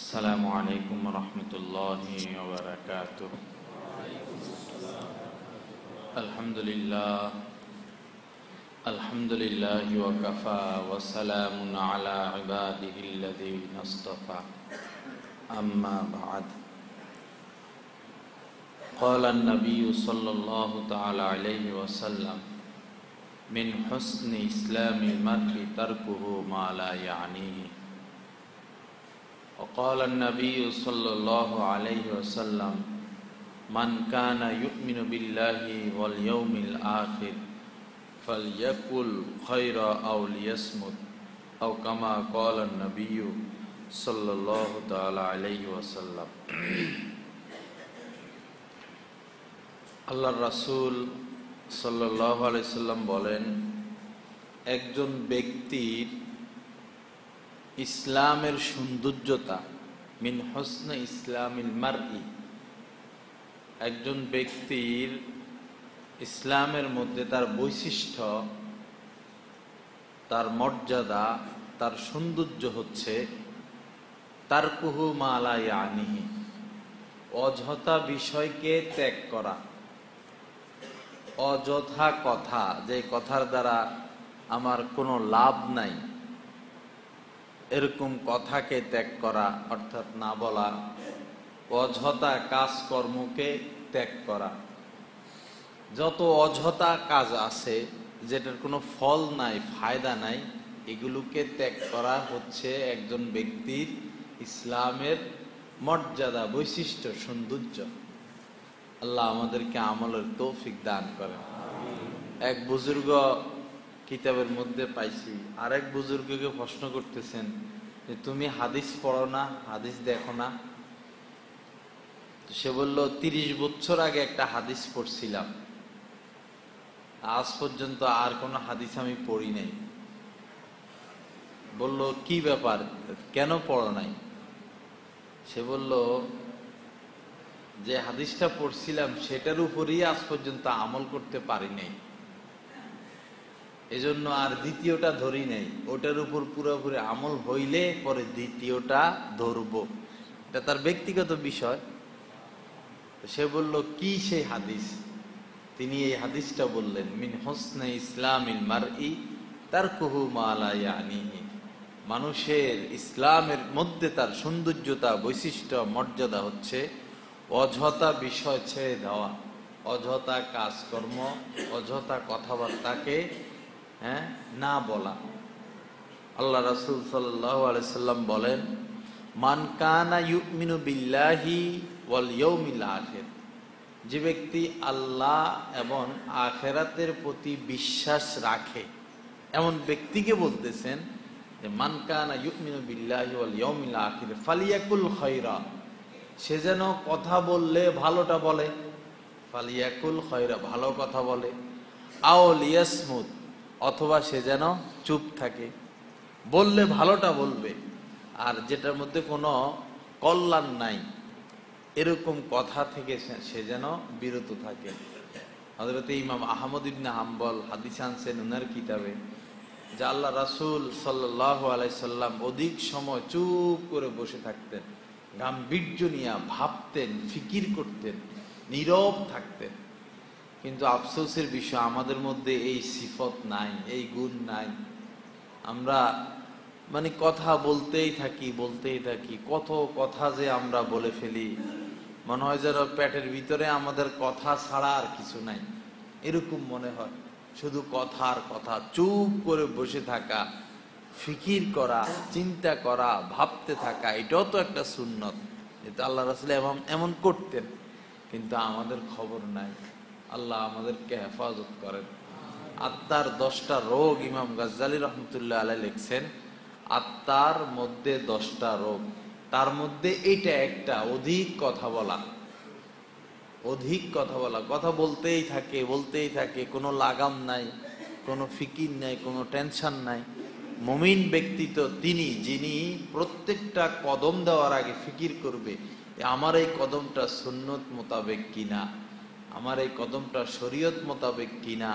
السلام عليكم ورحمة الله وبركاته. الحمد لله وكفى وسلام على عباده الذين اصطفى. أما بعد، قال النبي صلى الله تعالى عليه وسلم: من حسن إسلام المرء تركه ما لا يعنيه. وقال النبي صلى الله عليه وسلم: من كان يؤمن بالله واليوم الآخر فليقل خيرا أو ليصمت، أو كما قال النبي صلى الله تعالى عليه وسلم. আল্লাহর রাসূল সাল্লাল্লাহু আলাইহি সাল্লাম বলেন, একজন ব্যক্তির ইসলামের সৌন্দর্যতা মিন হুসনে ইসলামিল মারই, একজন ব্যক্তির ইসলামের মধ্যে তার বৈশিষ্ট্য, তার মর্যাদা, তার সৌন্দর্য হচ্ছে তারকুহু মা লা ইয়ানিহি, অযথা বিষয়কে ত্যাগ করা। অযথা কথা, যে কথার দ্বারা আমার কোনো লাভ নাই, এরকম কথাকে ত্যাগ করা, অর্থাৎ না বলা। অযথা কাজকর্মকে ত্যাগ করা। যত অযথা কাজ আছে যেটার কোনো ফল নাই, ফায়দা নাই, এগুলোকে ত্যাগ করা হচ্ছে একজন ব্যক্তির ইসলামের মর্যাদা, বৈশিষ্ট্য, সৌন্দর্য। আল্লাহ আমাদেরকে আমলের তৌফিক দান করেন। এক বুজুর্গ কিতাবের মধ্যে পাইছি, আরেক বুজুর্গকে প্রশ্ন করতেছেন যে তুমি হাদিস পড়ো না, হাদিস দেখো না? সে বলল, 30 বছর আগে একটা হাদিস পড়ছিলাম, আজ পর্যন্ত আর কোনো হাদিস আমি পড়ি নাই। বলল, কি ব্যাপার, কেন পড়ো নাই? সে বলল, যে হাদিসটা পড়ছিলাম সেটার উপরই আজ পর্যন্ত আমল করতে পারি নাই, এজন্য আর দ্বিতীয়টা ধরি নাই। ওটার উপর পুরোপুরি আমল হইলে পরে দ্বিতীয়টা ধরব। এটা তার ব্যক্তিগত বিষয়। সে বলল, কি সেই হাদিস? তিনি এই হাদিসটা বললেন, মিন হুসনে ইসলামিল মারই তারকুহু মা লা ইয়ানিহি, মানুষের ইসলামের মধ্যে তার সৌন্দর্যতা, বৈশিষ্ট্য, মর্যাদা হচ্ছে অযথা বিষয় ছেড়ে দেওয়া, অযথা কাজকর্ম, অযথা কথাবার্তাকে না বলা। আল্লাহ রাসূল সাল্লাল্লাহু আলাইহি সাল্লাম বলেন, মান কানা ইউমিনু বিল্লাহি ওয়াল ইয়াউমিল আখির, যে ব্যক্তি আল্লাহ এবং আখিরাতের প্রতি বিশ্বাস রাখে, এমন ব্যক্তিকে বলতেছেন যে মান কানা ইউমিনু বিল্লাহি ওয়াল ইয়াউমিল আখির ফালিয়াকুল খায়রা, সে যেন কথা বললে ভালোটা বলে, ফালিয়াকুল খায়রা, ভালো কথা বলে, আও লিয়াসমুত, অথবা সে যেন চুপ থাকে। বললে ভালোটা বলবে, আর যেটার মধ্যে কোনো কল্যাণ নাই এরকম কথা থেকে সে যেন বিরত থাকে। হযরত ইমাম আহমদ ইবনে হাম্বল হাদিস আনছেন ওনার কিতাবে, যে আল্লাহ রাসূল সাল্লাল্লাহু আলাইহি সাল্লাম অধিক সময় চুপ করে বসে থাকতেন, গাম্ভীর্য নিয়ে ভাবতেন, ফিকির করতেন, নীরব থাকতেন। কিন্তু আফসোসের বিষয়, আমাদের মধ্যে এই সিফত নাই, এই গুণ নাই। আমরা কথা বলতেই থাকি, কত কথা যে আমরা বলে ফেলি, মনে হয় যেন পেটের ভিতরে আমাদের কথা ছাড়া আর কিছু নাই, এরকম মনে হয়। শুধু কথার কথা, চুপ করে বসে থাকা, ফিকির করা, চিন্তা করা, ভাবতে থাকা, এটাও তো একটা সুন্নত। এটা আল্লাহ রাসূল এমন করতেন, কিন্তু আমাদের খবর নাই। আল্লাহ আমাদেরকে হেফাজত করেন। আত্মার 10টা রোগ ইমাম গাজ্জালী রহমতুল্লাহ আলাইহি লিখছেন, আত্মার মধ্যে 10টা রোগ, তার মধ্যে এইটা একটা, অধিক কথা বলা। অধিক কথা বলা, কথা বলতেই থাকে, কোনো লাগাম নাই, কোনো ফিকির নাই, কোনো টেনশন নাই। মুমিন ব্যক্তি তো তিনি, যিনি প্রত্যেকটা কদম দেওয়ার আগে ফিকির করবে, আমার এই কদমটা সুন্নত মোতাবেক কিনা, আমার এই কদমটা শরীয়ত মোতাবেক কিনা,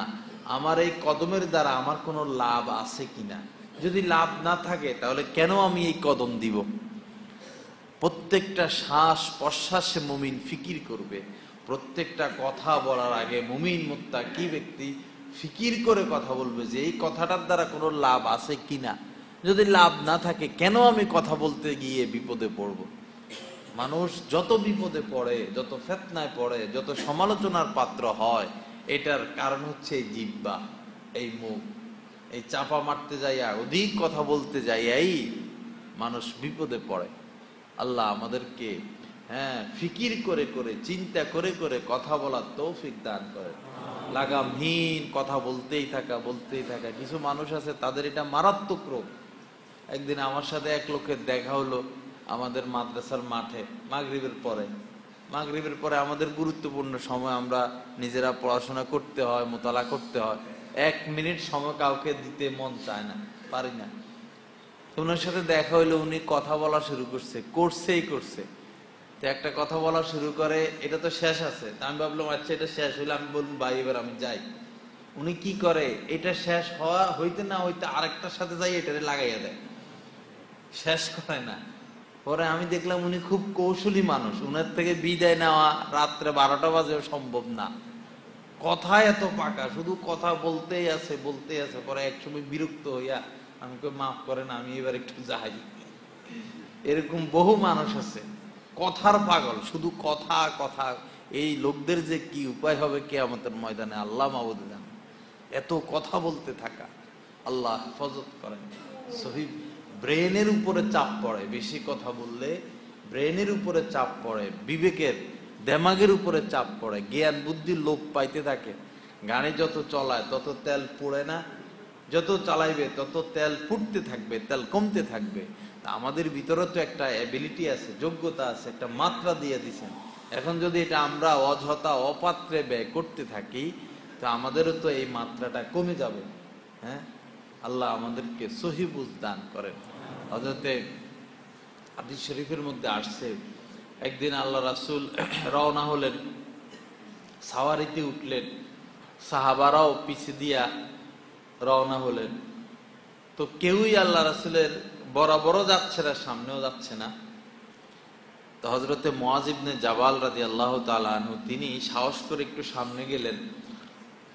আমার এই কদমের দ্বারা আমার কোনো লাভ আছে কিনা। যদি লাভ না থাকে তাহলে কেন আমি এই কদম দিব? প্রত্যেকটা শ্বাস প্রশ্বাসে মুমিন ফিকির করবে। প্রত্যেকটা কথা বলার আগে মুমিন মুত্তাকি ব্যক্তি ফিকির করে কথা বলবে যে এই কথাটার দ্বারা কোনো লাভ আছে কিনা। যদি লাভ না থাকে কেন আমি কথা বলতে গিয়ে বিপদে পড়ব। মানুষ যত বিপদে পড়ে, যত ফিতনায় পড়ে, যত সমালোচনার পাত্র হয়, এটার কারণ হচ্ছে এই জিহ্বা, এই মুখ। এই চাপা মারতে যাইয়া, অধিক কথা বলতে যাইয়াই মানুষ বিপদে পড়ে। আল্লাহ আমাদেরকে ফিকির করে করে, চিন্তা করে করে কথা বলার তৌফিক দান করে। লাগামহীন কথা বলতেই থাকা। কিছু মানুষ আছে তাদের এটা মারাত্মক রোগ। একদিন আমার সাথে এক লোকের দেখা হলো আমাদের মাদ্রাসার মাঠে মাগরিবের পরে আমাদের গুরুত্বপূর্ণ সময়, আমরা নিজেরা পড়াশোনা করতে হয়, মোতালা করতে হয়। 1 মিনিট সময় কাউকে দিতে মন চায় না, পারি না। ওনার সাথে দেখা হইলো, উনি কথা বলা শুরু করছে। তো একটা কথা বলা শুরু করে, এটা তো শেষ আছে। আমি ভাবলাম আচ্ছা এটা শেষ হইলে আমি বলবো ভাই এবার আমি যাই। উনি কি করে, এটা শেষ হইতে না হইতে আরেকটার সাথে যাই এটারে লাগাইয়া দেয়, শেষ করে না। পরে আমি দেখলাম উনি খুব কৌশলী মানুষ, উনার থেকে বিদায় নেওয়া রাত্রে 12টা বাজেও সম্ভব না। কথা এত পাকা, শুধু কথা বলতেই আছে। পরে একসময় বিরক্ত হইয়া আমি মাফ করেন, আমি এবার একটু যাই। এরকম বহু মানুষ আছে কথার পাগল, শুধু কথা। এই লোকদের যে কি উপায় হবে কিয়ামতের ময়দানে আল্লাহ মাবুদ জানেন। এত কথা বলতে থাকা, আল্লাহ হেফাজত করেন। সহিহ ব্রেনের উপরে চাপ পড়ে, বেশি কথা বললে ব্রেনের উপরে চাপ পড়ে, বিবেকের দেমাগের উপরে চাপ পড়ে, জ্ঞান বুদ্ধি লোপ পাইতে থাকে। গাড়ি যত চলায় তত তেল পুড়ে না, যত চালাইবে তত তেল ফুটতে থাকবে, তেল কমতে থাকবে। আমাদের ভিতরে তো একটা এবিলিটি আছে, যোগ্যতা আছে, একটা মাত্রা দিয়ে দিছেন। এখন যদি এটা আমরা অযথা অপাত্রে ব্যয় করতে থাকি, তো আমাদেরও তো এই মাত্রাটা কমে যাবে। আল্লাহ আমাদেরকে সহিহ বুঝ দান করেন। হযরতে হাদিস শরীফের মধ্যে আসছে, একদিন আল্লাহ রাসূল রওনা হলেন, সাওয়ারিতে উঠলেন, সাহাবারাও পিছে দিয়া রওনা হলেন। তো কেউই আল্লাহ রাসূলের বরাবরও যাচ্ছে না, সামনেও যাচ্ছে না। তো হযরতে মুআয ইবনে জাবাল রাদিয়াল্লাহু তাআলা আনহু তিনি সাহস করে একটু সামনে গেলেন,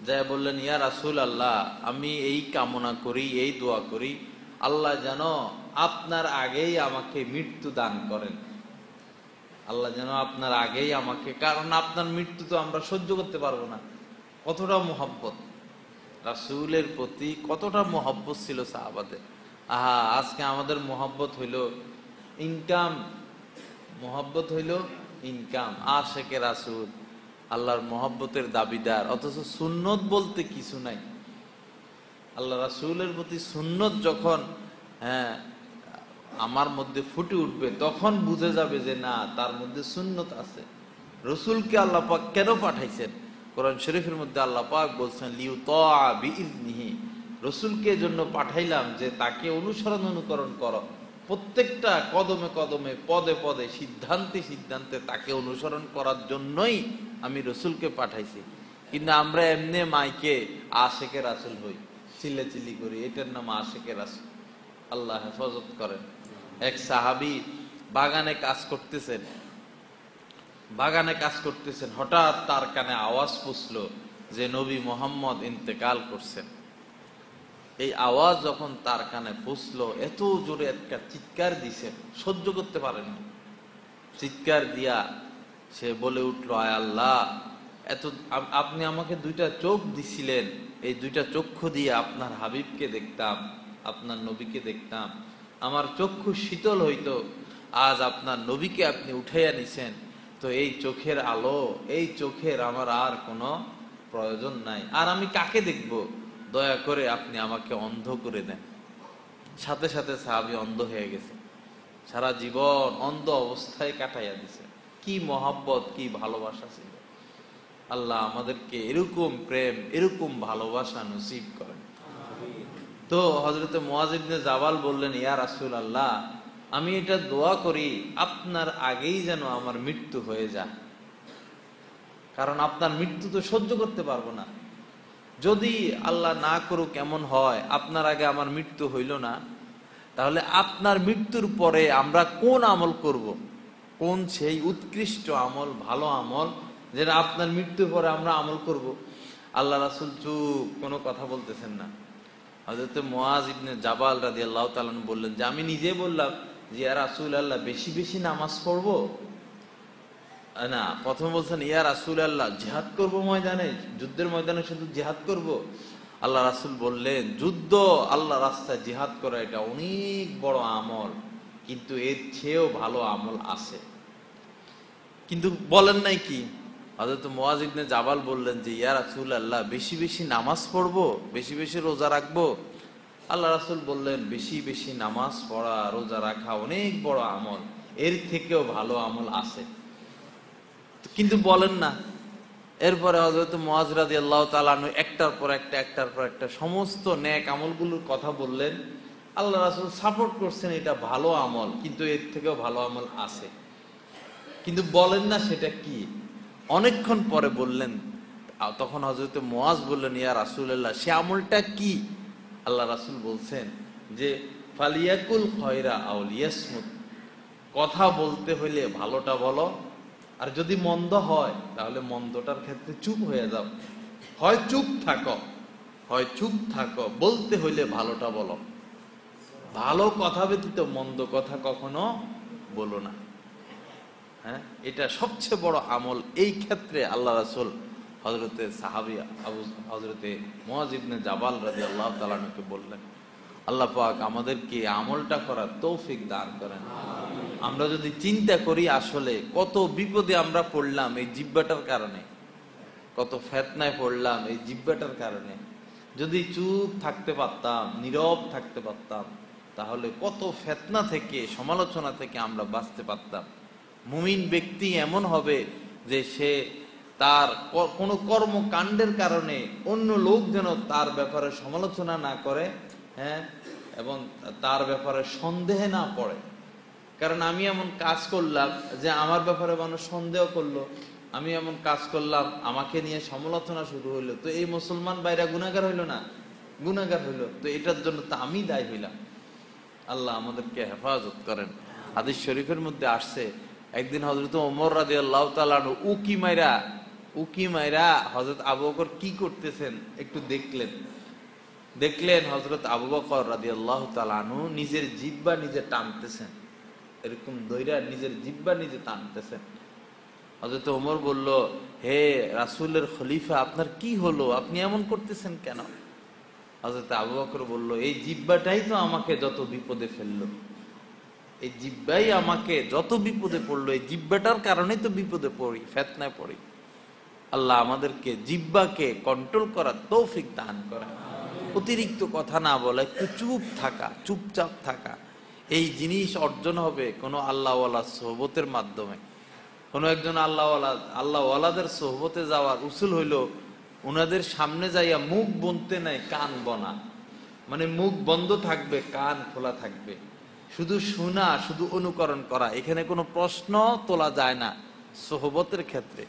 যায় বললেন, ইয়া রাসূলুল্লাহ, আমি এই কামনা করি, এই দোয়া করি, আল্লাহ যেন আপনার আগেই আমাকে মৃত্যু দান করেন। আল্লাহ যেন আপনার আগেই আমাকে, কারণ আপনার মৃত্যু তো আমরা সহ্য করতে পারবো না। কতটা মুহাব্বত রাসূলের প্রতি, কতটা মুহাব্বত ছিল সাহাবাদের। আজকে আমাদের মুহাব্বত হইল ইনকাম, আশেকে রাসূল, আল্লাহর মুহাব্বতের দাবিদার, অথচ সুন্নত বলতে কিছু নাই। আল্লাহ রাসূলের প্রতি সুন্নত যখন আমার মধ্যে ফুটে উঠবে, তখন বুঝে যাবে যে না, তার মধ্যে সুন্নত আছে। রাসূলকে আল্লাহ পাক কেন পাঠাইছেন? কোরআন শরীফের মধ্যে আল্লাহ পাক বলছেন, লিউতা বিইজনিহি, রাসূলকে জন্য পাঠাইলাম যে তাকে অনুকরণ করো। প্রত্যেকটা কদমে কদমে, পদে পদে, সিদ্ধান্তে সিদ্ধান্তে তাকে অনুসরণ করার জন্যই আমি রাসূলকে পাঠাইছি। কিন্তু আমরা এমনি মাইকে আশেকে রাসূল হই, চিল্লাচিল্লি করি, এটার নাম আশেকে রাসূল। আল্লাহ হেফাজত করেন। এক সাহাবী বাগানে কাজ করতেছেন, হঠাৎ তার কানে আওয়াজ পৌঁছলো যে নবী মুহাম্মদ ইন্তেকাল করছেন। এই আওয়াজ যখন তার কানে পৌঁছলো, এত জোরে একটা চিৎকার দিছে, সহ্য করতে পারেনি। চিৎকার দিয়া সে বলে উঠলো, আয় আল্লাহ, আপনি আমাকে 2টা চোখ দিছিলেন, এই 2টা চক্ষু দিয়ে আপনার হাবিবকে দেখতাম, আপনার নবীকে দেখতাম, আমার চক্ষু শীতল হইতো। আজ আপনার নবীকে আপনি উঠাইয়া নিছেন, তো এই চোখের আলো, এই চোখের আমার আর কোনো প্রয়োজন নাই। আর আমি কাকে দেখব? দয়া করে আপনি আমাকে অন্ধ করে দেন। সাথে সাথে সাহাবী অন্ধ হয়ে গেছে, সারা জীবন অন্ধ অবস্থায় কাটাইয়া দিছে। কি মহব্বত, কি ভালোবাসা ছিল। আল্লাহ আমাদেরকে এরকম প্রেম, এরকম ভালোবাসা নসিব করেন। তো হযরতে মুআয ইবনে জাবাল বললেন, ইয়া রাসূলুল্লাহ, আমি এটা দোয়া করি আপনার আগেই যেন আমার মৃত্যু হয়ে যায়, কারণ আপনার মৃত্যু তো সহ্য করতে পারবো না। যদি আল্লাহ না করুক কেমন হয়, আপনার আগে আমার মৃত্যু হইল না, তাহলে আপনার মৃত্যুর পরে আমরা কোন আমল করব? কোন সেই উৎকৃষ্ট আমল, ভালো আমল যেটা আপনার মৃত্যুর পরে আমরা আমল করব। আল্লাহ রাসূল চুপ, কোনো কথা বলতেছেন না। হযরত মুআজ ইবনে জাবাল রাদিয়াল্লাহু তাআলা আনহু বললেন যে আমি নিজে বললাম যে ইয়া রাসূলুল্লাহ বেশি বেশি নামাজ পড়বো না, প্রথম বলছেন ইয়া রাসূলুল্লাহ জিহাদ করব ময়দানে, যুদ্ধের ময়দানে শুধু জিহাদ করব। আল্লাহ রাসূল বললেন যুদ্ধ আল্লাহ রাস্তায় জিহাদ করা এটা অনেক বড় আমল, কিন্তু এর চেয়েও ভালো আমল আছে। কিন্তু বলেন নাই কি? হযরত মুআজ ইবনে জাবাল বললেন যে ইয়া রাসূলুল্লাহ বেশি বেশি নামাজ পড়বো, বেশি বেশি রোজা রাখবো। আল্লাহ রাসূল বললেন বেশি বেশি নামাজ পড়া, রোজা রাখা অনেক বড় আমল, এর থেকেও ভালো আমল আছে, কিন্তু বলেন না। এরপরে হযরত মুআজ রাদিয়াল্লাহু তাআলা আনহু একটার পর একটা সমস্ত নেক আমলগুলোর কথা বললেন। আল্লাহ রাসূল সাপোর্ট করছেন এটা ভালো আমল, কিন্তু এর থেকেও ভালো আমল আছে, কিন্তু বলেন না সেটা কি। অনেকক্ষণ পরে বললেন, তখন হযরত মুআজ বললেন ইয়া রাসূলুল্লাহ সে আমলটা কি? আল্লাহ রাসূল বলছেন যে ফালিয়াকুল খায়রা আও লিয়াসমুত, কথা বলতে হইলে ভালোটা বলো, আর যদি মন্দ হয় তাহলে মন্দটার ক্ষেত্রে চুপ হয়ে যাও। হয় চুপ থাকো, হয় চুপ থাকো, বলতে হইলে ভালোটা বলো, ভালো কথা ব্যতীত মন্দ কথা কখনো বলো না। হ্যাঁ, এটা সবচেয়ে বড় আমল। এই ক্ষেত্রে আল্লাহ রাসূল হযরতে সাহাবী হযরতে মুআজ ইবনে জাবাল রাদিয়াল্লাহু তাআলা আনহুকে বললেন। আল্লাহ পাক আমাদেরকে আমলটা করার তৌফিক দান করেন। আমরা যদি চিন্তা করি আসলে কত বিপদে আমরা পড়লাম এই জিহ্বাটার কারণে, কত ফিতনায় পড়লাম এই জিহ্বাটার কারণে। যদি চুপ থাকতে পারতাম, নীরব থাকতে পারতাম, তাহলে কত ফিতনা থেকে, সমালোচনা থেকে আমরা বাঁচতে পারতাম। মুমিন ব্যক্তি এমন হবে যে সে তার কোনো কর্মকাণ্ডের কারণে অন্য লোক যেন তার ব্যাপারে সমালোচনা না করে, হ্যাঁ, এবং তার ব্যাপারে সন্দেহে না পড়ে। কারণ আমি এমন কাজ করলাম যে আমার ব্যাপারে মানুষ সন্দেহ করলো, আমি এমন কাজ করলাম আমাকে নিয়ে সমালোচনা শুরু হইলো, তো এই মুসলমান ভাইরা গুনাহগার হইলো না? গুনাহগার হইলো, তো এটার জন্য তো আমি দায়ী হইলাম। আল্লাহ আমাদেরকে হেফাজত করেন। হাদিস শরীফের মধ্যে আসছে একদিন হযরত ওমর রাদিয়াল্লাহু তাআলা আনহু উকি মাইরা হযরত আবু বকর কি করতেছেন একটু দেখলেন হযরত আবু বকর রাদিয়াল্লাহু তাআলা আনহু নিজের জিহ্বা নিজে টানতেছেন, এরকম দইরা নিজের জিহ্বা নিজে টানতেছেন। হযরত ওমর বলল, হে রাসূলের খলিফা আপনার কি হলো, আপনি এমন করতেছেন কেন? হযরত আবু বকর বলল, এই জিহ্বাটাই তো আমাকে যত বিপদে ফেললো, এই জিহ্বাই আমাকে যত বিপদে পড়লো, এই জিহ্বাটার কারণেই তো বিপদে পড়ি, ফিতনায় পড়ি। আল্লাহ আমাদেরকে জিহ্বাকে কন্ট্রোল করার তৌফিক দান করেন। অতিরিক্ত কথা না বলা, একটু চুপ থাকা, চুপচাপ থাকা, এই জিনিস অর্জন হবে কোনো আল্লাহওয়ালা সোহবতের মাধ্যমে। কোনো একজন আল্লাহওয়ালাদের সোহবতে যাওয়ার উসুল হইল উনাদের সামনে যাইয়া মুখ বনতে নাই, কান বনা, মানে মুখ বন্ধ থাকবে, কান খোলা থাকবে, শুধু শোনা, শুধু অনুকরণ করা। এখানে কোনো প্রশ্ন তোলা যায় না সোহবতের ক্ষেত্রে।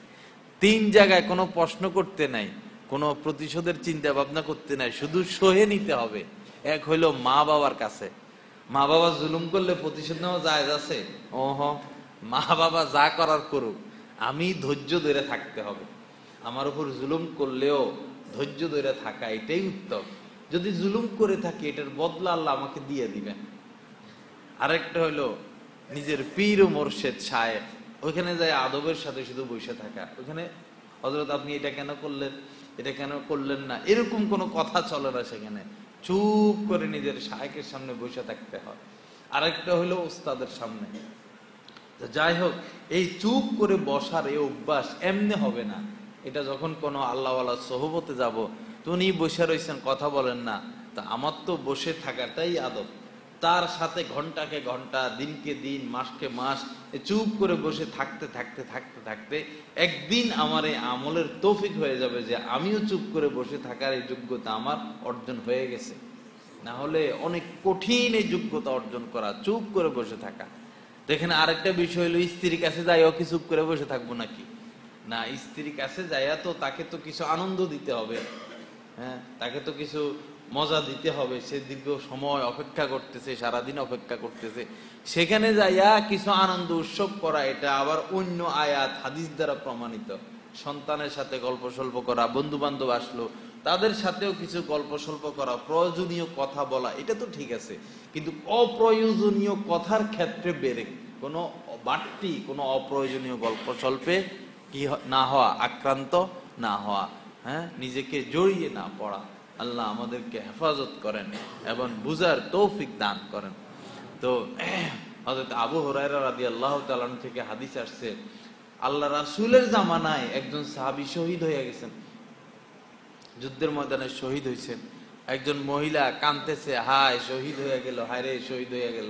3 জায়গায় কোনো প্রশ্ন করতে নাই, কোনো প্রতিশোধের চিন্তা ভাবনা করতে নাই, শুধু সহে নিতে হবে। এক হইল মা বাবার কাছে, মা বাবা জুলুম করলে প্রতিশোধ নেওয়া জায়েজ আছে? মা বাবা যা করার করুক, আমি ধৈর্য ধরে থাকতে হবে। আমার উপর জুলুম করলেও ধৈর্য ধরে থাকা, এটাই উত্তম। যদি জুলুম করে থাকি এটার বদলা আল্লাহ আমাকে দিয়ে দিবেন। আরেকটা হইলো নিজের পীর ও মুর্শিদ শায়েখ, ওইখানে যায় আদবের সাথে শুধু বসে থাকা। ওইখানে হযরত আপনি এটা কেন করলেন, এটা কেন করলেন না, এরকম কোনো কথা চলে না। সেখানে চুপ করে নিজের শায়েখের সামনে বসে থাকতে হয়। আরেকটা হইলো ওস্তাদের সামনে। যাই হোক, এই চুপ করে বসার এই অভ্যাস এমনি হবে না। এটা যখন কোনো আল্লাহওয়ালা সোহবতে যাব, তো উনি বসে রয়েছেন, কথা বলেন না, তা আমার তো বসে থাকাটাই আদব। তার সাথে ঘন্টাকে ঘন্টা, দিনকে দিন, মাসকে মাস চুপ করে বসে থাকতে থাকতে থাকতে থাকতে একদিন আমার এই আমলের তৌফিক হয়ে যাবে যে আমিও চুপ করে বসে থাকার এই যোগ্যতা আমার অর্জন হয়ে গেছে। না হলে অনেক কঠিন এই যোগ্যতা অর্জন করা, চুপ করে বসে থাকা। তো এখানে আরেকটা বিষয় হলো, স্ত্রীর কাছে যাইও কি চুপ করে বসে থাকবো নাকি? না, স্ত্রীর কাছে যাইয়া তো তাকে তো কিছু আনন্দ দিতে হবে, হ্যাঁ, তাকে তো কিছু মজা দিতে হবে, সে দীর্ঘ সময় অপেক্ষা করতেছে, সারাদিন অপেক্ষা করতেছে, সেখানে যাইয়া কিছু আনন্দ উৎসব করা, এটা আবার অন্য আয়াত হাদিস দ্বারা প্রমাণিত। সন্তানের সাথে গল্প স্বল্প করা, বন্ধু বান্ধব আসলো তাদের সাথেও কিছু গল্প স্বল্প করা, প্রয়োজনীয় কথা বলা, এটা তো ঠিক আছে, কিন্তু অপ্রয়োজনীয় কথার ক্ষেত্রে বেড়ে কোনো বাড়তি কোনো অপ্রয়োজনীয় গল্প স্বল্পে কি না হওয়া, আক্রান্ত না হওয়া, হ্যাঁ, নিজেকে জড়িয়ে না পড়া। আল্লাহ আমাদেরকে হেফাজত করেন এবং বুঝার তৌফিক দান করেন। তো হযরত আবু হুরায়রা রাদিয়াল্লাহু তাআলা থেকে হাদিস আসছে, আল্লাহ রাসূলের জামানায় একজন সাহাবী শহীদ হয়ে গেছেন, যুদ্ধের ময়দানে শহীদ হয়েছেন। একজন মহিলা কাঁদতেছে, হায় শহীদ হয়ে গেল, হায় রে শহীদ হয়ে গেল।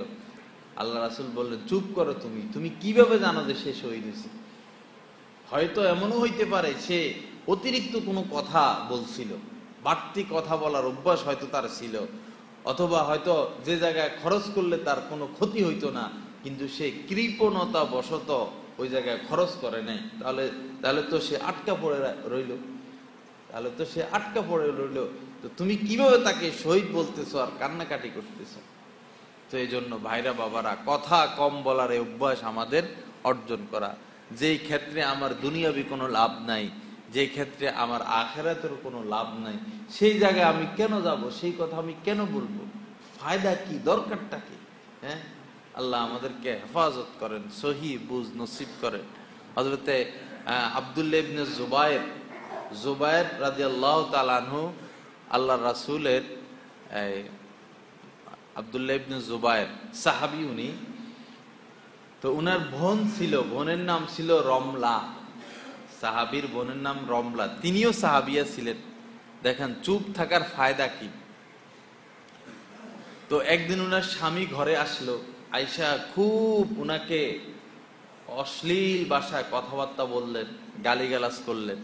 আল্লাহ রাসূল বললেন, চুপ করো, তুমি কিভাবে জানো যে সে শহীদ হয়েছে? হয়তো এমনও হইতে পারে সে অতিরিক্ত কোনো কথা বলছিল, বাড়তি কথা বলার অভ্যাস হয়তো তার ছিল, অথবা হয়তো যে জায়গায় খরচ করলে তার কোনো ক্ষতি হইতো না, কিন্তু সে কৃপণতা বশত ওই জায়গায় খরচ করে নাই। তাহলে তো সে আটকা পড়ে রইল, তো তুমি কিভাবে তাকে শহীদ বলতেছো আর কান্নাকাটি করতেছো? তো এই জন্য ভাইরা বাবারা, কথা কম বলার এই অভ্যাস আমাদের অর্জন করা। যেই ক্ষেত্রে আমার দুনিয়াবি কোনো লাভ নাই, যে ক্ষেত্রে আমার আখিরাতের কোনো লাভ নাই, সেই জায়গায় আমি কেন যাব? সেই কথা আমি কেন বলবো? ফায়দা কি, দরকারটা কি? হ্যাঁ, আল্লাহ আমাদেরকে হেফাজত করেন, সহি বুঝ নসিব করেন। হযরতে আব্দুল্লাহ ইবনে জুবায়ের রাদিয়াল্লাহু তাআলা আনহু, আল্লাহ রাসূলের আব্দুল্লাহ ইবনে জুবায়ের সাহাবী উনি, তো উনার বোন ছিল, বোনের নাম ছিল রমলা, সাহাবীর বোনের নাম রমলা, তিনিও সাহাবিয়া ছিলেন। দেখেন চুপ থাকার ফায়দা কি। তো একদিন উনার স্বামী ঘরে আসলো, আয়েশা খুব উনাকে অশ্লীল ভাষায় কথাবার্তা বললেন, গালিগালাজ করলেন।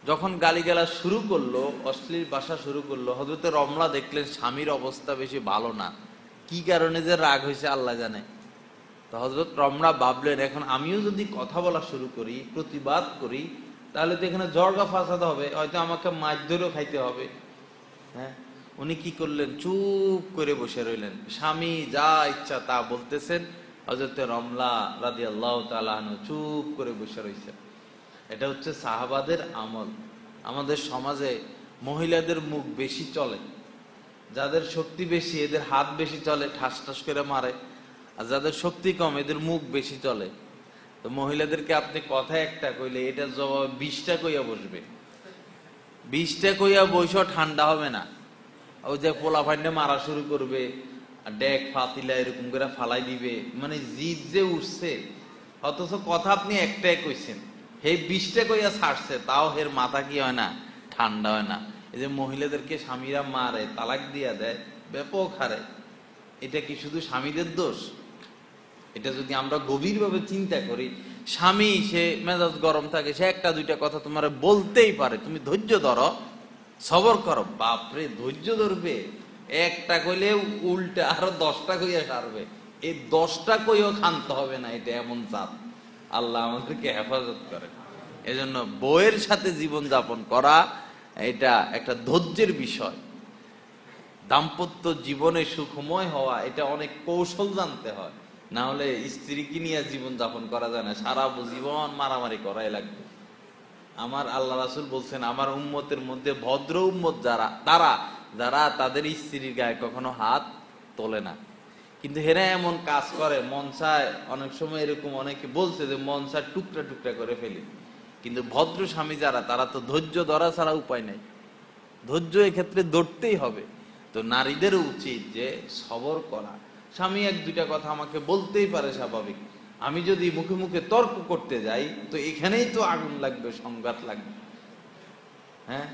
যখন গালিগালাজ শুরু করলো, অশ্লীল ভাষা শুরু করলো, হযরতে রমলা দেখলেন স্বামীর অবস্থা বেশি ভালো না, কি কারণে যে রাগ হয়েছে আল্লাহ জানে। তো হযরত রমলা ভাবলেন, এখন আমিও যদি কথা বলা শুরু করি, প্রতিবাদ করি, তাহলে তো এখানে জর্গা ফাসাদ হবে, হয়তো আমাকে মাছ ধরেও খাইতে হবে। হ্যাঁ, উনি কি করলেন, চুপ করে বসে রইলেন। স্বামী যা ইচ্ছা তা বলতেছেন, হযরতে রমলা রাদিয়াল্লাহু তাআলা আনহু চুপ করে বসে রইছেন। এটা হচ্ছে সাহাবাদের আমল। আমাদের সমাজে মহিলাদের মুখ বেশি চলে, যাদের শক্তি বেশি এদের হাত বেশি চলে, ঠাস ঠাস করে মারে, আর যাদের শক্তি কম এদের মুখ বেশি চলে। তো মহিলাদেরকে আপনি কথা একটা কইলে এটা জবাব 20টা কইয়া বসবে, 20টা কইয়া বইস, ঠান্ডা হবে না। ওই যে পোলা ফান্ডে মারা শুরু করবে, ডেক ফাতিলা এরকম করে ফালাই দিবে, মানে জিদ যে উঠছে, অথচ কথা আপনি একটাই কইছেন, হে 20টা কইয়া ছাড়ছে, তাও হের মাথা কি হয় না, ঠান্ডা হয় না। এই যে মহিলাদেরকে স্বামীরা মারে, তালাক দিয়া দেয়, ব্যাপক হারে, এটা কি শুধু স্বামীদের দোষ? এটা যদি আমরা গভীরভাবে চিন্তা করি, স্বামী সে মেজাজ গরম থাকে, সে একটা দুইটা কথা তোমার বলতেই পারে, তুমি ধৈর্য ধরো, সবর করো। বাপরে, ধৈর্য ধরবে? একটা কইলে উল্টা আরো 10টা কইয়া সারবে, এই 10টা কইও ক্ষান্ত হবে না, এটা এমন চাপ। আল্লাহ আমাদেরকে হেফাজত করে। এজন্য বউয়ের সাথে জীবন যাপন করা এটা একটা ধৈর্যের বিষয়। দাম্পত্য জীবনে সুখময় হওয়া এটা অনেক কৌশল জানতে হয়, না হলে স্ত্রীকে নিয়ে জীবন যাপন করা যায় না, সারা জীবন মারামারি করাই লাগবে। আমার আল্লাহ রাসূল বলছেন, আমার উম্মতের মধ্যে ভদ্র উম্মত যারা তাদের স্ত্রীর গায়ে কখনো হাত তোলে না। কিন্তু হেরা এমন কাজ করে, মন চায়, অনেক সময় এরকম অনেকে বলছে যে মন চায় টুকরা টুকরা করে ফেলি। কিন্তু ভদ্র স্বামী যারা, তারা তো ধৈর্য ধরা ছাড়া উপায় নাই, ধৈর্য এক্ষেত্রে ধরতেই হবে। তো নারীদেরও উচিত যে সবর করা। স্বামী এক দুইটা কথা আমাকে বলতেই পারে, স্বাভাবিক। আমি যদি মুখে মুখে তর্ক করতে যাই, তো এখানেই তো আগুন লাগবে, সংঘাত লাগবে। হ্যাঁ,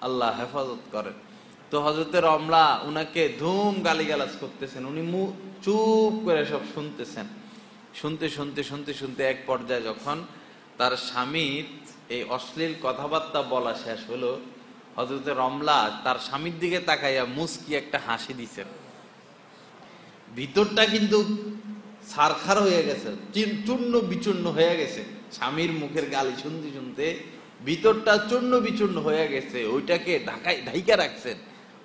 আল্লাহ হেফাজত করেন। তো হযরতে রমলা উনাকে ধুম গালিগালাজ করতেছেন, উনি চুপ করে সব শুনতেছেন। শুনতে এক পর্যায়ে যখন তার স্বামীর এই অশ্লীল কথাবার্তা বলা শেষ হলো, হযরতে রমলা তার স্বামীর দিকে তাকাইয়া মুস্কি একটা হাসি দিছেন। ভিতরটা কিন্তু ছারখার হয়ে গেছে, চূর্ণ বিচূর্ণ হয়ে গেছে। স্বামীর মুখের গালি শুনতে ভিতরটা চূর্ণ বিচূর্ণ হয়ে গেছে, ওইটাকে ঢাইকা রাখছেন,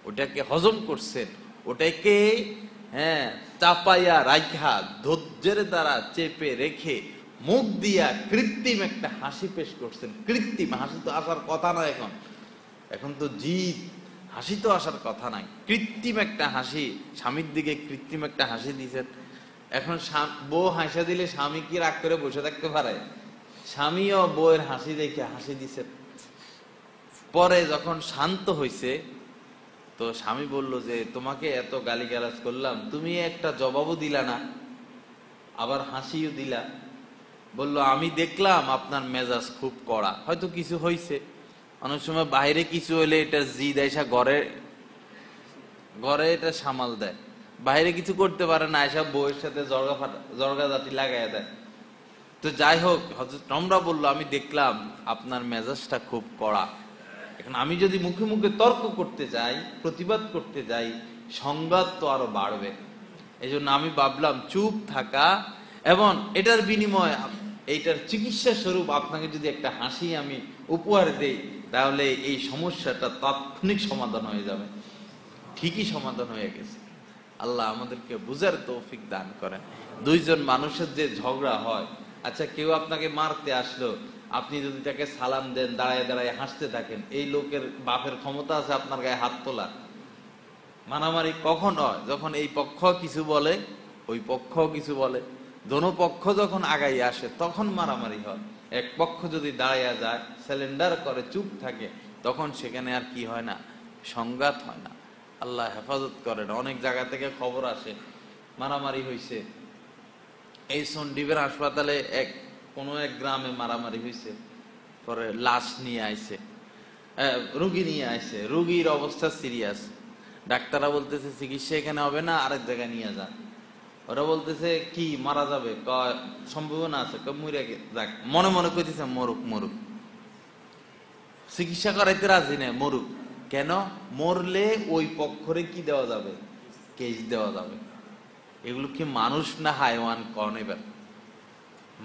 ওটাকে হজম করছেন, ওটাকে চাপাইয়া রাইখা ধৈর্যের দ্বারা চেপে রেখে মুখ দিয়া কৃত্রিম একটা হাসি পেশ করছেন। কৃত্রিম হাসি তো আসার কথা না, এখন তো জিদ, হাসি তো আসার কথা নাই। কৃত্রিম একটা হাসি, স্বামীর দিকে কৃত্রিম একটা হাসি দিয়েছেন। এখন বউ হাসা দিলে স্বামী কি রাগ করে বসে থাকতে পারে? স্বামীও বউয়ের হাসি দেখে হাসি দিছেন। পরে যখন শান্ত হইছে, তো স্বামী বলল যে তোমাকে এত গালিগালাজ করলাম, তুমি একটা জবাবও দিলা না, আবার হাসিও দিলা। বলল আমি দেখলাম আপনার মেজাজ খুব কড়া, হয়তো কিছু হইছে। অনেক সময় বাইরে কিছু হইলে এটা জিদ আইসা ঘরে এটা সামাল দেয়। বাইরে কিছু করতে পারে না, আইসা বউয়ের সাথে জর্গা জাতি লাগাই দেয়। তো যাই হোক, হযরত রমরা বলল আমি দেখলাম আপনার মেজাজটা খুব কড়া। এখন আমি যদি মুখে মুখে তর্ক করতে যাই, প্রতিবাদ করতে যাই, সংঘাত তো আরো বাড়বে। এই জন্য আমি ভাবলাম চুপ থাকা, এবং এটার বিনিময়ে এইটার চিকিৎসা স্বরূপ আপনাকে যদি একটা হাসি আমি উপহার দেই, তাহলে এই সমস্যাটা তাৎক্ষণিক সমাধান হয়ে যাবে। ঠিকই সমাধান হয়ে গেছে। আল্লাহ আমাদেরকে বুঝার তৌফিক দান করেন। দুইজন মানুষের যে ঝগড়া হয়, আচ্ছা কেউ আপনাকে মারতে আসলো, আপনি যদি তাকে সালাম দেন, দাঁড়ায় দাঁড়ায় হাসতে থাকেন, এই লোকের বাপের ক্ষমতা আছে আপনার গায়ে হাত তোলা? মারামারি কখন হয়? যখন এই পক্ষ কিছু বলে, ওই পক্ষ কিছু বলে, দোনো পক্ষ যখন আগাই আসে তখন মারামারি হয়। এক পক্ষ যদি দাঁড়াইয়া যায়, সিলিন্ডার করে চুপ থাকে, তখন সেখানে আর কি হয় না, সংঘাত হয় না। আল্লাহ হেফাজত করেন। অনেক জায়গা থেকে খবর আসে মারামারি হয়েছে। এই সন্দ্বীপের হাসপাতালে কোনো এক গ্রামে মারামারি হয়েছে, পরে লাশ নিয়ে আইছে, রুগী নিয়ে আইছে, রুগীর অবস্থা সিরিয়াস। ডাক্তাররা বলতেছে চিকিৎসা এখানে হবে না, আরেক জায়গায় নিয়ে যান। ওরা বলতেছে কি মারা যাবে? সম্ভাবনা আছে, মরে যাক। মনে মনে কইতেছে মরুক মরুক, চিকিৎসা করাইতে রাজি নেই, মরুক। কেন? মরলে ওই পক্ষরে কি দেওয়া যাবে? কেস দেওয়া যাবে। এগুলো কি মানুষ না হাইওয়ান? কন এবার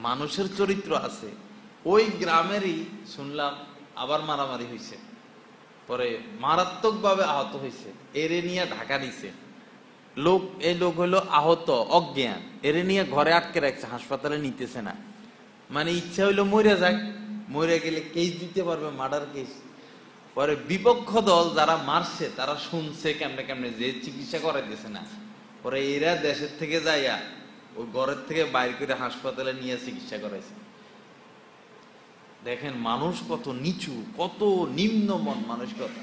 মানুষের চরিত্র আছে। ওই গ্রামেরই শুনলাম আবার মারামারি হয়েছে, পরে মারাত্মক ভাবে আহত হয়েছে, এরে নিয়ে ঢাকা নিছে লোক। এই লোক হলো আহত, অজ্ঞান, এরে নিয়ে ঘরে আটকে রাখছে, হাসপাতালে নিতেছে না। মানে ইচ্ছা হইলো মরে যাক, মরে গেলে কেস দিতে পারবে, মার্ডার কেস। পরে বিপক্ষ দল যারা মারছে তারা শুনছে কেমনে কেমনে যে চিকিৎসা করাইতেছে না, পরে এরা দেশের থেকে যাইয়া ওই ঘরের থেকে বাইর করে হাসপাতালে নিয়ে চিকিৎসা করাইছে। দেখেন মানুষ কত নিচু, কত নিম্ন মন মানসিকতা।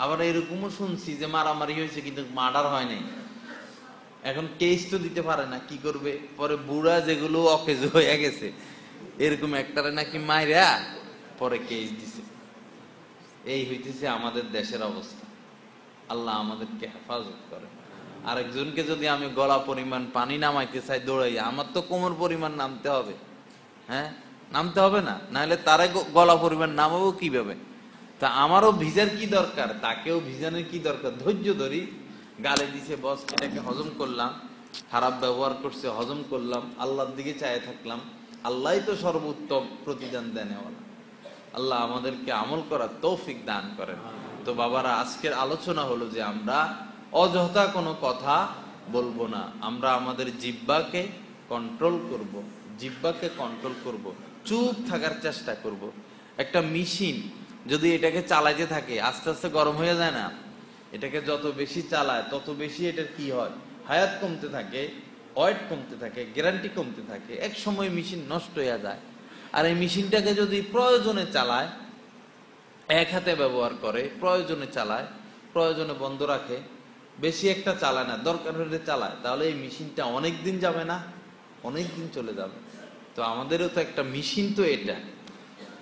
আবার এরকমও শুনছি যে মারামারি হয়েছে কিন্তু মার্ডার হয় নাই, এখন কেস তো দিতে পারে না, কি করবে? পরে বুড়া যেগুলো অকেজ হয়ে গেছে, এরকম একটারে নাকি মাইরা পরে কেস দিছে। এই হইতেছে আমাদের দেশের অবস্থা। আল্লাহ আমাদেরকে হেফাজত করে। আরেকজনকে যদি আমি গলা পরিমাণ পানি নামাইতে চাই দৌড়াই, আমার তো কোমর পরিমাণ নামতে হবে। হ্যাঁ, নামতে হবে না? নাহলে তারা গলা পরিমাণ নামাবো কিভাবে? তা আমারও ভিজার কি দরকার, তাকেও ভিজানোর কি দরকার? ধৈর্য ধরি, গালে দিছে বস, এটাকে হজম করলাম, খারাপ ব্যবহার করছে হজম করলাম, আল্লাহর দিকে চায়ে থাকলাম। আল্লাহই তো সর্বোত্তম প্রতিদান দেন। আল্লাহ আমাদেরকে আমল করার তৌফিক দান করেন। তো বাবারা, আজকের আলোচনা হলো যে আমরা অযথা কোনো কথা বলবো না, আমরা আমাদের জিহ্বাকে কন্ট্রোল করব, জিহ্বাকে কন্ট্রোল করব, চুপ থাকার চেষ্টা করব। একটা মেশিন যদি এটাকে চালাইতে থাকে আস্তে আস্তে গরম হয়ে যায় না? এটাকে যত বেশি চালায় তত বেশি এটার কি হয়, হায়াত কমতে থাকে, ওয়েট কমতে থাকে, গ্যারান্টি কমতে থাকে, এক সময় মেশিন নষ্ট হয়ে যায়। আর এই মেশিনটাকে যদি প্রয়োজনে চালায়, এক হাতে ব্যবহার করে, প্রয়োজনে চালায়, প্রয়োজনে বন্ধ রাখে, বেশি একটা চালায় না, দরকার হলে চালায়, তাহলে এই মেশিনটা অনেক দিন যাবে না, অনেক দিন চলে যাবে। তো আমাদেরও তো একটা মেশিন, তো এটা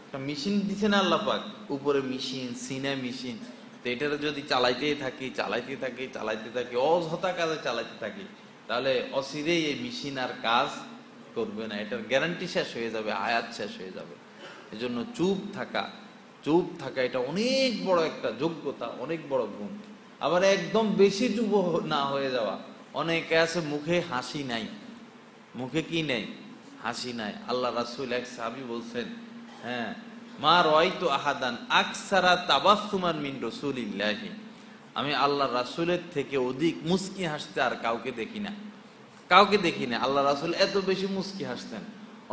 একটা মেশিন দিছে না আল্লাহ পাক, উপরে মেশিন, সিনে মেশিন। তো এটার যদি চালাইতেই থাকি, অযথা কাজে চালাইতে থাকি, তাহলে অচিরেই এই মেশিন আর কাজ করবে না, এটার গ্যারান্টি শেষ হয়ে যাবে, হায়াত শেষ হয়ে যাবে। এজন্য চুপ থাকা এটা অনেক বড় একটা যোগ্যতা, অনেক বড় গুণ। আবার একদম বেশি চুপ না হয়ে যাওয়া। অনেকে আছে মুখে হাসি নাই, মুখে কি নেই, হাসি নাই। আল্লাহ রাসূল এক সাহাবী বলছেন, হ্যাঁ, মা রাআইতু আহাদান আকসারা তাবাসসুমান মিন রাসূলিল্লাহি, আমি আল্লাহ রাসূলের থেকে অধিক মুস্কি হাসতে আর কাউকে দেখি না, কাউকে দেখি না। আল্লাহ রাসূল এত বেশি মুস্কি হাসতেন,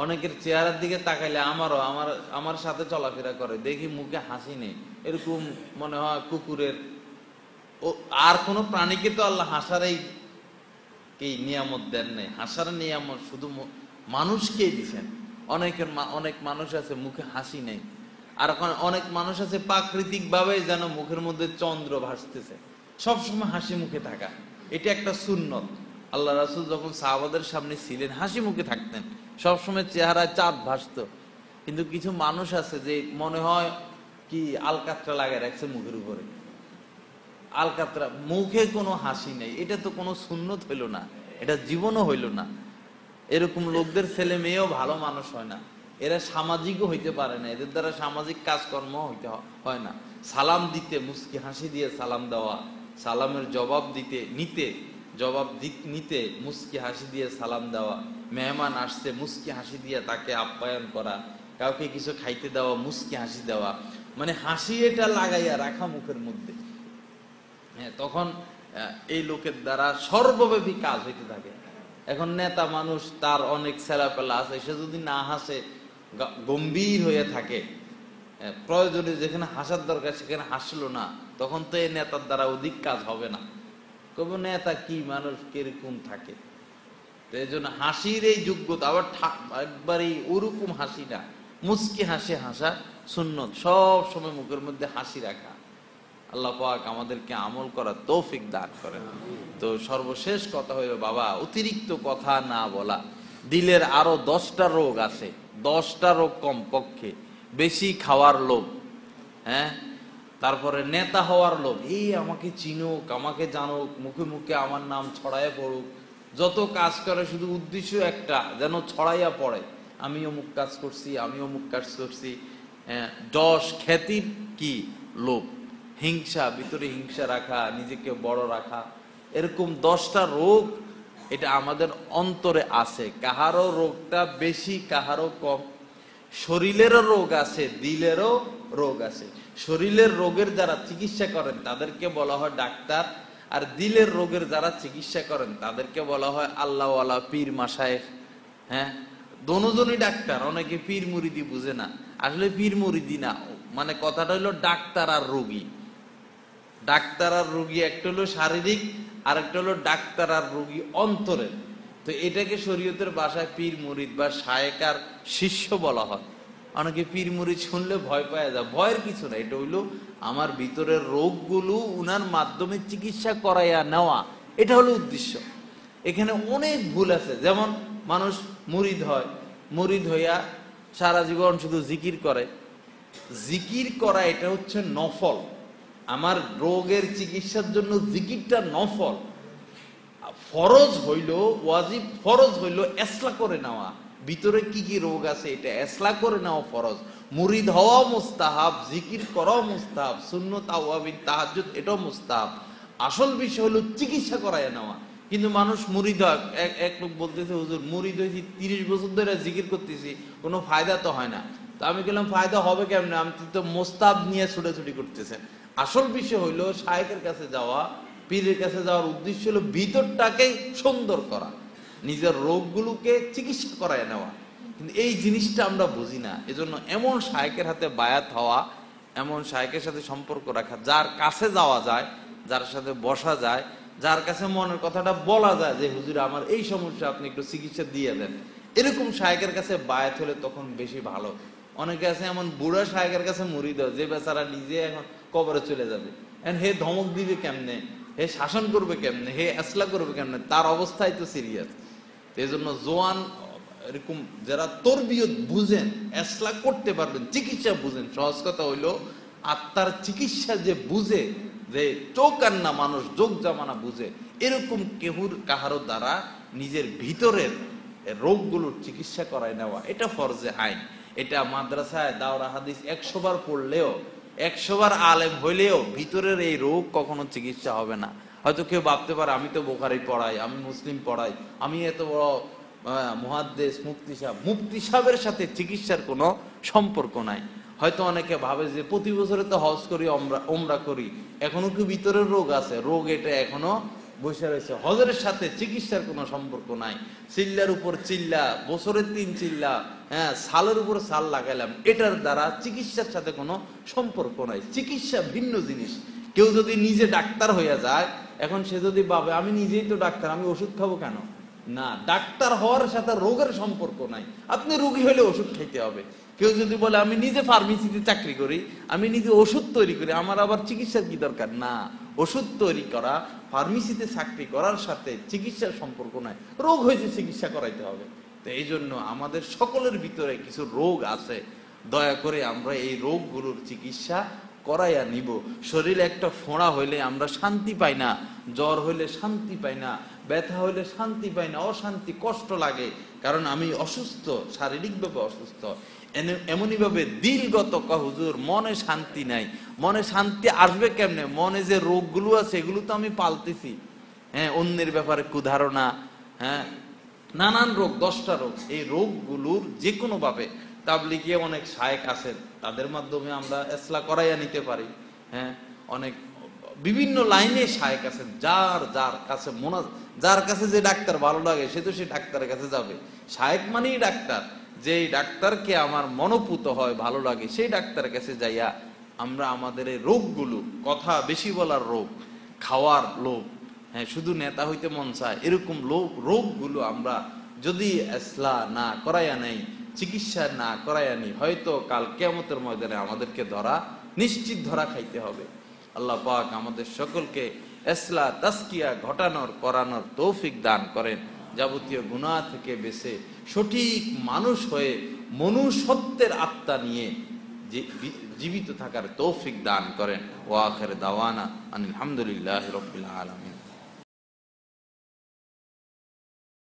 অনেকের চেহারার দিকে তাকাইলে আমার সাথে চলাফেরা করে দেখি মুখে হাসি নেই, এরকম মনে হয় কুকুরের। ও আর কোন প্রাণীকে তো আল্লাহ হাসার এই নিয়ামত দেন নাই, হাসার নিয়ামত শুধু মানুষকেই দিছেন। অনেক মানুষ আছে মুখে হাসি নেই, আর অনেক মানুষ আছে প্রাকৃতিক ভাবে যেন মুখের মধ্যে চন্দ্র ভাসতেছে, সবসময় হাসি মুখে থাকা, এটা একটা সুন্নত। আল্লাহ রাসূল যখন সাহাবাদের সামনে ছিলেন হাসি মুখে থাকতেন, সবসময় চেহারায় চাঁদ ভাসত। কিন্তু কিছু মানুষ আছে যে মনে হয় কি আলকাতরা লাগায় রাখছে মুখের উপরে, আলকাতরা, মুখে কোনো হাসি নেই। এটা তো কোনো সুন্নত হইল না, এটা জীবনও হইল না। এরকম লোকদের ছেলে মেয়েও ভালো মানুষ হয় না, এরা সামাজিকও হইতে পারে না, এদের দ্বারা সামাজিক কাজকর্ম হইতে হয় না। সালাম দিতে মুস্কি হাসি দিয়ে সালাম দেওয়া, সালামের জবাব নিতে মুস্কি হাসি দিয়ে সালাম দেওয়া, মেহমান আসছে মুস্কি হাসি দিয়ে তাকে আপ্যায়ন করা, কাউকে কিছু খাইতে দেওয়া মুস্কি হাসি দেওয়া, মানে হাসি এটা লাগাইয়া রাখা মুখের মধ্যে। হ্যাঁ, তখন এই লোকের দ্বারা সর্বব্যাপী কাজ হইতে থাকে। এখন নেতা মানুষ, তার অনেক ছেলেপেলা আছে, সে যদি না হাসে, গম্ভীর হয়ে থাকে, প্রয়োজনে যেখানে হাসার দরকার সেখানে হাসলো না, তখন তো এই নেতার দ্বারা অধিক কাজ হবে না। কবে নেতা কি মানুষ কিরকম থাকে, এই জন্য হাসির এই যোগ্যতা, আবার একবারই ওরকম হাসি না, মুস্কি হাসি হাসা সুন্নত, সব সময় মুখের মধ্যে হাসি রাখা। আল্লাহ পাক আমাদেরকে আমল করার তৌফিক দান করেন। তো সর্বশেষ কথা হইল বাবা, অতিরিক্ত কথা না বলা। দিলের আরো 10টা রোগ আছে, 10টা রোগ কমপক্ষে। বেশি খাওয়ার লোভ, হ্যাঁ, তারপরে নেতা হওয়ার লোভ, এই আমাকে চিনুক, আমাকে জানুক, মুখে মুখে আমার নাম ছড়াইয়া পড়ুক, যত কাজ করে শুধু উদ্দেশ্য একটা, যেন ছড়াইয়া পড়ে, আমি অমুক কাজ করছি, আমি অমুক কাজ করছি। যশ খ্যাতির কি লোভ, হিংসা, ভিতরে হিংসা রাখা, নিজেকে বড় রাখা, এরকম 10টা রোগ এটা আমাদের অন্তরে আছে। কাহারও রোগটা বেশি, কাহারও কম। শরীরেরও রোগ আছে, দিলেরও রোগ আছে। শরীরের রোগের যারা চিকিৎসা করেন তাদেরকে বলা হয় ডাক্তার, আর দিলের রোগের যারা চিকিৎসা করেন তাদেরকে বলা হয় আল্লাহওয়ালা, পীর মাশায়েখ। হ্যাঁ, দোনোজনই ডাক্তার। অনেকে পীর মুরিদি বুঝে না, আসলে পীর মুরিদি না, মানে কথাটা হলো ডাক্তার আর রোগী। ডাক্তার আর রোগী একটা হলো শারীরিক, আর একটা হলো ডাক্তার আর রোগী অন্তরের। তো এটাকে শরীয়তের ভাষায় পীর মুরিদ বা শায়েক আর শিষ্য বলা হয়। অনেকে পীর মুরিদ শুনলে ভয় পাওয়া যায়, ভয়ের কিছু না, এটা হইলো আমার ভিতরের রোগগুলো উনার মাধ্যমে চিকিৎসা করাইয়া নেওয়া, এটা হলো উদ্দেশ্য। এখানে অনেক ভুল আছে। যেমন মানুষ মুরিদ হয়, মুরিদ হইয়া সারা জীবন শুধু জিকির করে। জিকির করা এটা হচ্ছে নফল, আমার রোগের চিকিৎসার জন্য জিকিরটা নফল। ফরজ হইল, ওয়াজিব ফরজ হইল এসলা করে নেওয়া, ভিতরে কি কি রোগ আছে এটা এসলা করে নেওয়া ফরজ। মুরিদ হওয়া মুস্তাহাব, জিকির করাও মুস্তাহাব, সুন্নত আওয়াবিন তাহাজ্জুদ এটাও মুস্তাহাব। আসল বিষয় হলো চিকিৎসা করায় নেওয়া। কিন্তু মানুষ মুরিদ হয়, এক লোক বলতেছে হুজুর মুরিদ হয়েছি 30 বছর ধরে জিকির করতেছি, কোনো ফায়দা তো হয় না। তো আমি বললাম ফায়দা হবে কেমনে, আমি তো মুস্তাহাব নিয়ে ছুটাছুটি করতেছেন। আসল বিষয় হইলো শায়েখের কাছে যাওয়া, পীরের কাছে যাওয়ার উদ্দেশ্য হলো ভিতরটাকে সুন্দর করা, নিজের রোগগুলোকে চিকিৎসা করায় নেওয়া। কিন্তু এই জিনিসটা আমরা বুঝি না। এজন্য এমন শায়েখের হাতে বায়াত হওয়া, এমন শায়েখের সাথে সম্পর্ক রাখা, যার কাছে যাওয়া যায়, যার সাথে বসা যায়, যার কাছে মনের কথাটা বলা যায় যে হুজুর আমার এই সমস্যা, আপনি একটু চিকিৎসা দিয়ে দেন, এরকম শায়েখের কাছে বায়াত হলে তখন বেশি ভালো। অনেকে আছে এমন বুড়া শায়েখের কাছে মুরিদ হয় যে বেচারা নিজে এখন কবরে চলে যাবে, হে ধমক দিবে কেমনে, হে শাসন করবে কেমনে, হে আসলা করবে কেমনে, তার অবস্থায় তো সিরিয়াস। এই জন্য জোয়ান এরকম যারা তরবিয়ত বুঝেন, আসলা করতে পারবেন, চিকিৎসা বুঝেন, সহজ কথা হইলো আত্মার চিকিৎসা যে বুঝে, যে চোখ আর না মানুষ যোগ জামানা বুঝে, এরকম কাহারো দ্বারা নিজের ভিতরের রোগগুলোর চিকিৎসা করায় নেওয়া, এটা ফরজে আইন। এটা মাদ্রাসায় দাওরা হাদিস 100 বার পড়লেও, 100 বার আলেম হইলেও ভিতরের এই রোগ কখনো চিকিৎসা হবে না। হয়তো কেউ ভাবতে পারে আমি তো বুখারী পড়াই, আমি মুসলিম পড়াই, আমি এত বড় মুহাদ্দিস, মুফতি সাহেব। মুফতি সাহেবের সাথে চিকিৎসার কোনো সম্পর্ক নাই। হয়তো অনেকে ভাবে যে প্রতি বছরে তো হজ করি, ওমরা করি, এখনো কি ভিতরের রোগ আছে? রোগ এটা এখনো বসে রয়েছে। হজের সাথে চিকিৎসার কোনো সম্পর্ক নাই। চিল্লার উপর চিল্লা, বছরের 3 চিল্লা, হ্যাঁ, সালের উপর সাল লাগাইলাম, এটার দ্বারা চিকিৎসার সাথে কোনো সম্পর্ক নাই। চিকিৎসা ভিন্ন জিনিস। কেউ যদি নিজে ডাক্তার হইয়া যায়, এখন সে যদি ভাবে আমি নিজেই তো ডাক্তার, আমি ওষুধ খাবো কেন? না, ডাক্তার হওয়ার সাথে রোগের সম্পর্ক নাই। আপনি রোগী হলে ওষুধ খাইতে হবে। কেউ যদি বলে আমি নিজে ফার্মেসিতে চাকরি করি, আমি নিজে ওষুধ তৈরি করি, আমার আবার চিকিৎসার কি দরকার? না, ওষুধ তৈরি করা, ফার্মেসিতে চাকরি করার সাথে চিকিৎসার সম্পর্ক নাই। রোগ হয়েছে, চিকিৎসা করাইতে হবে। তো এই জন্য আমাদের সকলের ভিতরে কিছু রোগ আছে, দয়া করে আমরা এই রোগগুলোর চিকিৎসা করাইয়া নিব। শরীরে একটা ফোঁড়া হইলে আমরা শান্তি পাই না, জ্বর হইলে শান্তি পাই না, ব্যথা হইলে শান্তি পাই না, অশান্তি, কষ্ট লাগে, কারণ আমি অসুস্থ, শারীরিকভাবে অসুস্থ। এমনই ভাবে দিলগত হুজুর মনে শান্তি নাই। মনে শান্তি আসবে কেমনে? মনে যে রোগগুলো আছে এগুলো তো আমি পালতেছি, হ্যাঁ, অন্যের ব্যাপারে কুধারণা, হ্যাঁ, নানান রোগ, 10টা রোগ। এই রোগগুলোর যে কোনো ভাবে তাবলিগে অনেক শায়েখ আছেন, তাদের মাধ্যমে আমরা ইসলাহ করাইয়া নিতে পারি। হ্যাঁ, অনেক বিভিন্ন লাইনে শায়েখ আছেন, যার যার কাছে যার কাছে যে ডাক্তার ভালো লাগে সে তো সেই ডাক্তারের কাছে যাবে। শায়েখ মানেই ডাক্তার। যেই ডাক্তারকে আমার মনোপুত হয়, ভালো লাগে, সেই ডাক্তারের কাছে যাইয়া আমরা আমাদের এই রোগগুলো, কথা বেশি বলার রোগ, খাওয়ার লোভ, হ্যাঁ, শুধু নেতা হইতে মন চায়, এরকম রোগগুলো আমরা যদি ইসলাহ না করাইয়া নেই, চিকিৎসা না করাইয়া নি, হয়তো কাল কিয়ামতের ময়দানে আমাদেরকে নিশ্চিত ধরা খাইতে হবে। আল্লাহ পাক আমাদের সকলকে ইসলাহ তাসকিয়া ঘটানোর করানোর তৌফিক দান করেন। যাবতীয় গুনাহ থেকে বেঁচে সঠিক মানুষ হয়ে মনুষ্যত্বের আত্মা নিয়ে জীবিত থাকার তৌফিক দান করেন। ওয়া আখির দাওয়ানা আলহামদুলিল্লাহি রাব্বিল আলামিন।